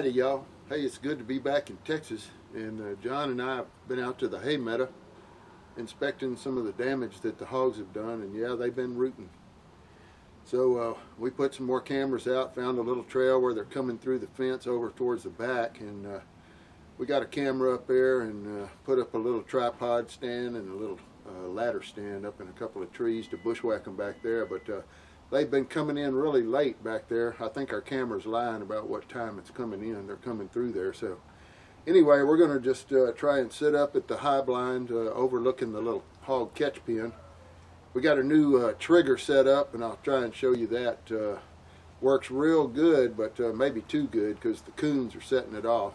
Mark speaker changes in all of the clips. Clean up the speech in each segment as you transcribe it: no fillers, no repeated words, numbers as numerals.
Speaker 1: Howdy y'all. Hey, it's good to be back in Texas, and John and I have been out to the hay meadow inspecting some of the damage that the hogs have done, and yeah, they've been rooting. So we put some more cameras out, found a little trail where they're coming through the fence over towards the back, and we got a camera up there and put up a little tripod stand and a little ladder stand up in a couple of trees to bushwhack them back there, but they've been coming in really late back there. I think our camera's lying about what time it's coming in. They're coming through there. So anyway, we're going to just try and sit up at the high blind overlooking the little hog catch pen. We got a new trigger set up, and I'll try and show you that. Works real good, but maybe too good because the coons are setting it off.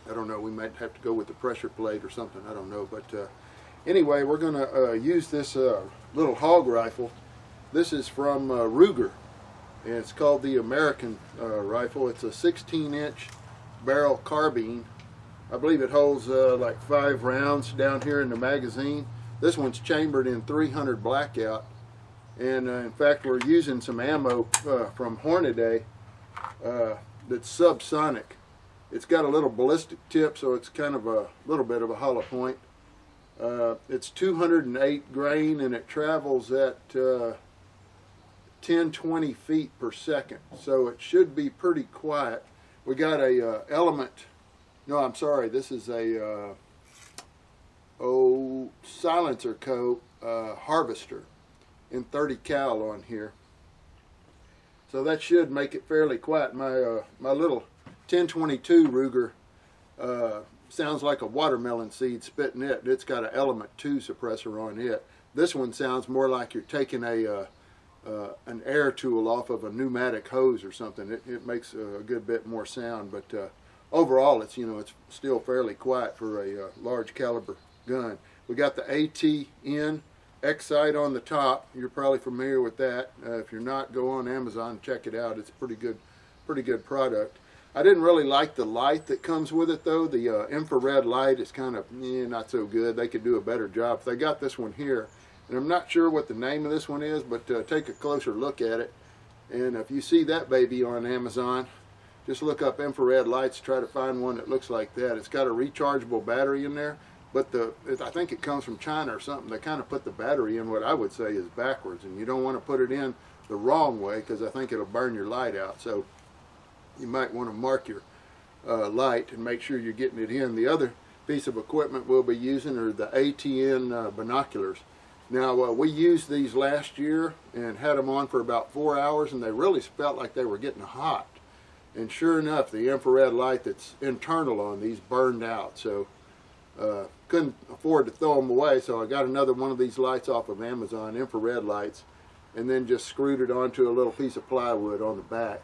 Speaker 1: I don't know, we might have to go with the pressure plate or something, I don't know. But anyway, we're going to use this little hog rifle. This is from Ruger, and it's called the American rifle. It's a 16-inch barrel carbine. I believe it holds like 5 rounds down here in the magazine. This one's chambered in 300 blackout, and in fact we're using some ammo from Hornady that's subsonic. It's got a little ballistic tip, so it's kind of a little bit of a hollow point. It's 208 grain, and it travels at 10-20 feet per second, so it should be pretty quiet. We got a element, no, I'm sorry, this is a Silencerco Harvester in 30 cal on here, so that should make it fairly quiet. My my little 1022 Ruger sounds like a watermelon seed spitting it. It's got an element 2 suppressor on it. This one sounds more like you're taking an air tool off of a pneumatic hose or something. It makes a good bit more sound, but overall it's it's still fairly quiet for a large caliber gun. We got the ATN X-sight on the top. You're probably familiar with that. If you're not, go on Amazon and check it out. It's a pretty good product. I didn't really like the light that comes with it though. The infrared light is kind of not so good. They could do a better job. They got this one here, and I'm not sure what the name of this one is, but take a closer look at it. And if you see that baby on Amazon, just look up infrared lights, try to find one that looks like that. It's got a rechargeable battery in there, but I think it comes from China or something. They kind of put the battery in what I would say is backwards, and you don't want to put it in the wrong way because I think it'll burn your light out. So you might want to mark your light and make sure you're getting it in. The other piece of equipment we'll be using are the ATN binoculars. Now we used these last year and had them on for about 4 hours, and they really felt like they were getting hot. And sure enough, the infrared light that's internal on these burned out. So couldn't afford to throw them away, so I got another one of these lights off of Amazon, infrared lights, and then just screwed it onto a little piece of plywood on the back.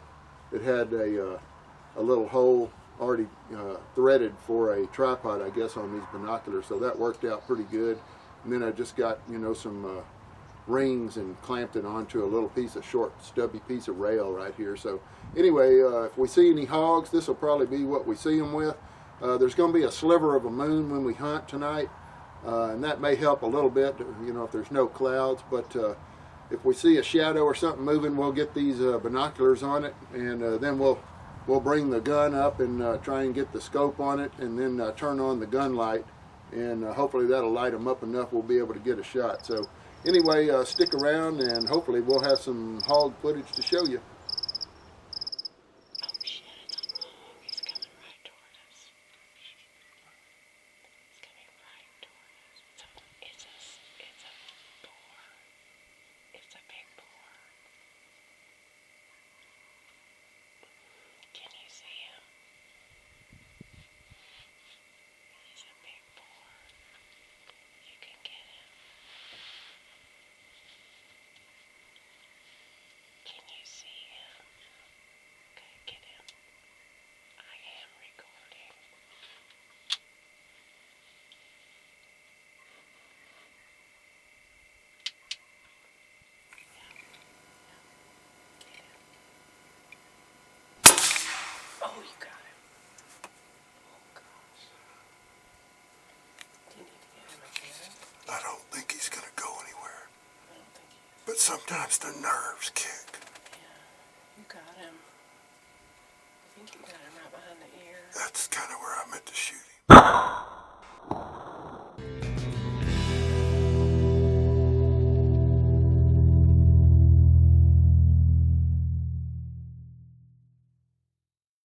Speaker 1: It had a little hole already threaded for a tripod, I guess, on these binoculars, so that worked out pretty good. And then I just got some rings and clamped it onto a little piece of short stubby piece of rail right here. So anyway, if we see any hogs, this will probably be what we see them with. There's going to be a sliver of a moon when we hunt tonight, and that may help a little bit, if there's no clouds. But if we see a shadow or something moving, we'll get these binoculars on it, and then we'll bring the gun up and try and get the scope on it, and then turn on the gun light, and hopefully that'll light them up enough we'll be able to get a shot. So anyway, stick around, and hopefully we'll have some hog footage to show you.
Speaker 2: Oh, you got him. Oh, gosh. Do you need to get him again?
Speaker 1: I don't think he's going to go anywhere.
Speaker 2: I don't think he is.
Speaker 1: But sometimes the nerves kick.
Speaker 2: Yeah, you got him. I think you got him right behind
Speaker 3: meant to shoot him.